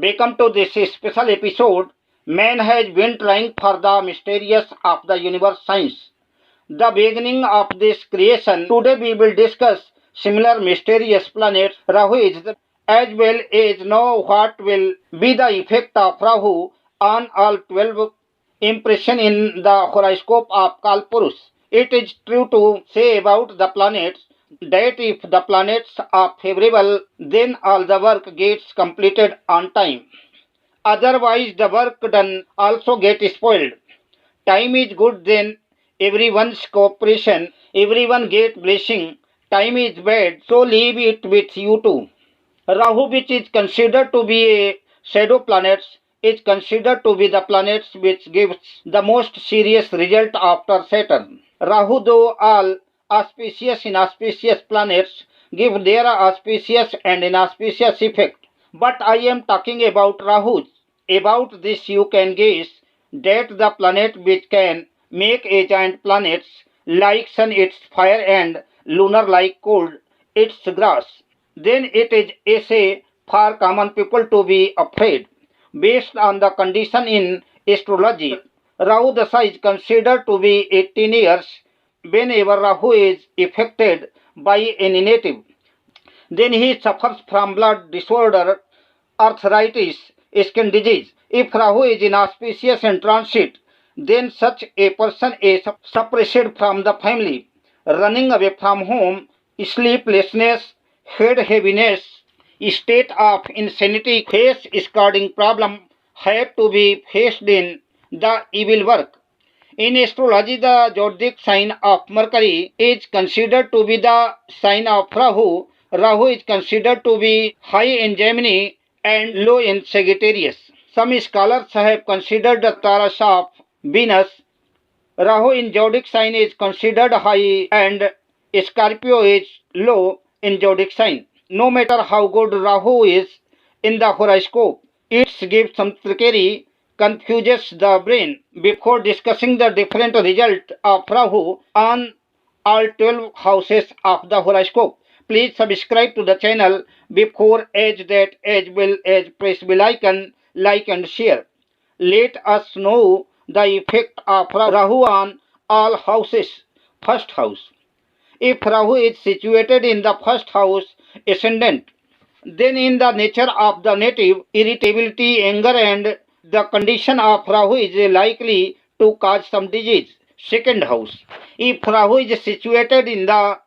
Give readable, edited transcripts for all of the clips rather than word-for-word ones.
Welcome to this special episode. Man has been trying for the mysterious of the universe science, the beginning of this creation. Today we will discuss similar mysterious planets. Rahu is as well as know what will be the effect of Rahu on all 12 impression in the horoscope of Kalpurus. It is true to say about the planets that if the planets are favorable, then all the work gets completed on time. Otherwise, the work done also gets spoiled. Time is good, then everyone's cooperation, everyone get blessing. Time is bad, so leave it with you too. Rahu, which is considered to be a shadow planet, is considered to be the planet which gives the most serious result after Saturn. Rahu, though all auspicious inauspicious planets give their auspicious and inauspicious effect. But I am talking about Rahu. About this you can guess that the planet which can make a giant planets like sun its fire and lunar like cold its grass, then it is essay for common people to be afraid. Based on the condition in astrology, Rahu Dasha is considered to be 18 years. Whenever Rahu is affected by any native, then he suffers from blood disorder, arthritis, skin disease. If Rahu is inauspicious in transit, then such a person is suppressed from the family, running away from home, sleeplessness, head heaviness, state of insanity, face scoring problem have to be faced in the evil work. In astrology, the zodiac sign of Mercury is considered to be the sign of Rahu. Rahu is considered to be high in Gemini and low in Sagittarius. Some scholars have considered the Taras of Venus. Rahu in zodiac sign is considered high and Scorpio is low in zodiac sign. No matter how good Rahu is in the horoscope, it gives some trickery, confuses the brain. Before discussing the different result of Rahu on all 12 houses of the horoscope, please subscribe to the channel before as that as well as press bell icon, like and share. Let us know the effect of Rahu on all houses. First house. If Rahu is situated in the first house, ascendant, then in the nature of the native, irritability, anger and the condition of Rahu is likely to cause some disease. Second house. If Rahu is situated in the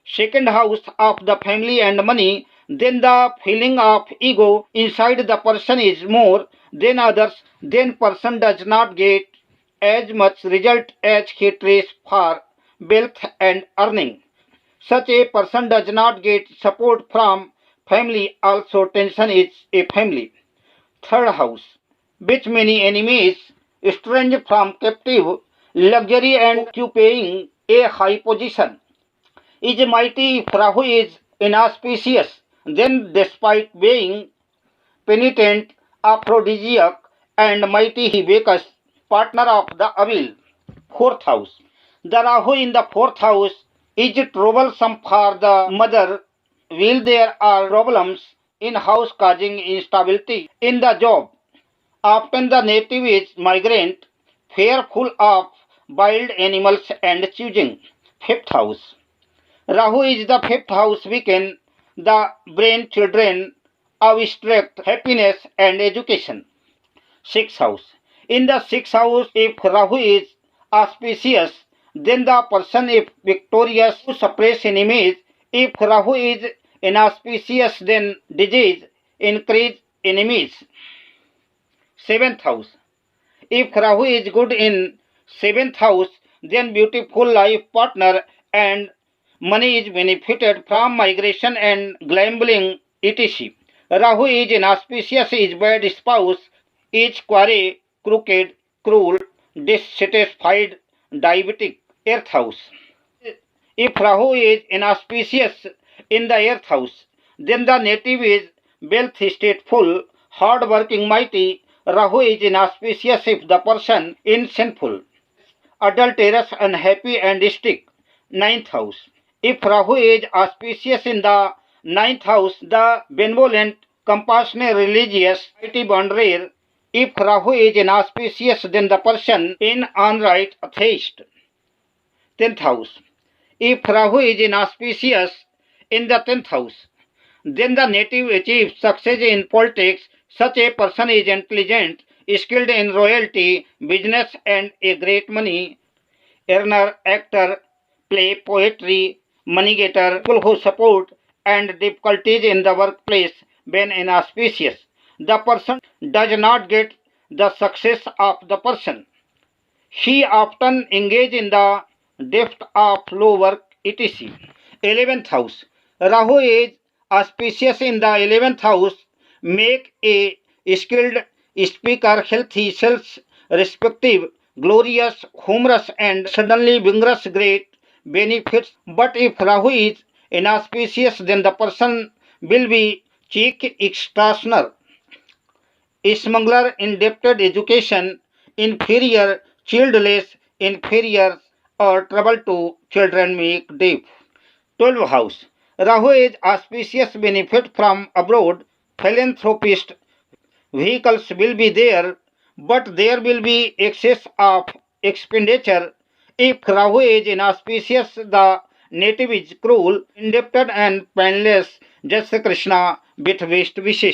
second house of the family and money, then the feeling of ego inside the person is more than others. Then person does not get as much result as he tries for wealth and earning. Such a person does not get support from family. Also tension is a family. Third house, which many enemies, strange from captive, luxury and occupying a high position, is mighty if Rahu is inauspicious, then despite being penitent, aphrodisiac, and mighty he becomes partner of the evil. Fourth house. The Rahu in the fourth house is troublesome for the mother. Will there are problems in house causing instability in the job. Often the native is migrant, fearful of wild animals and choosing. Fifth house. Rahu is the fifth house weekend, the brain children, abstract happiness and education. Sixth house. In the sixth house, if Rahu is auspicious, then the person is victorious to suppress enemies. If Rahu is inauspicious, then disease increase enemies. Seventh house. If Rahu is good in seventh house, then beautiful life partner and money is benefited from migration and gambling, etc. Rahu is inauspicious, is bad spouse, is quarry, crooked, cruel, dissatisfied, diabetic. Earth house. If Rahu is inauspicious in the earth house, then the native is wealth stateful, hard working, mighty. Rahu is inauspicious if the person is sinful, adulterous, unhappy and strict. Ninth house. If Rahu is auspicious in the ninth house, the benevolent, compassionate, religious, piety born rare. If Rahu is inauspicious, then the person in unright atheist. 10th house. If Rahu is inauspicious in the 10th house, then the native achieves success in politics. Such a person is intelligent, skilled in royalty, business, and a great money earner, actor, play, poetry, money getter, people who support and difficulties in the workplace when inauspicious. The person does not get the success of the person. He often engage in the depth of low work, etc. 11th house. Rahu is auspicious in the 11th house, make a skilled speaker, healthy, self-respective, glorious, humorous, and suddenly vigorous, great benefits. But if Rahu is inauspicious, then the person will be cheek, extortioner, smuggler, indebted, education, inferior, childless, inferior, or trouble to children make deaf. 12th house. Rahu is auspicious, benefit from abroad, philanthropist, vehicles will be there, but there will be excess of expenditure. If Rahu is inauspicious, the native is cruel, indebted, and painless. Just Krishna with best wishes.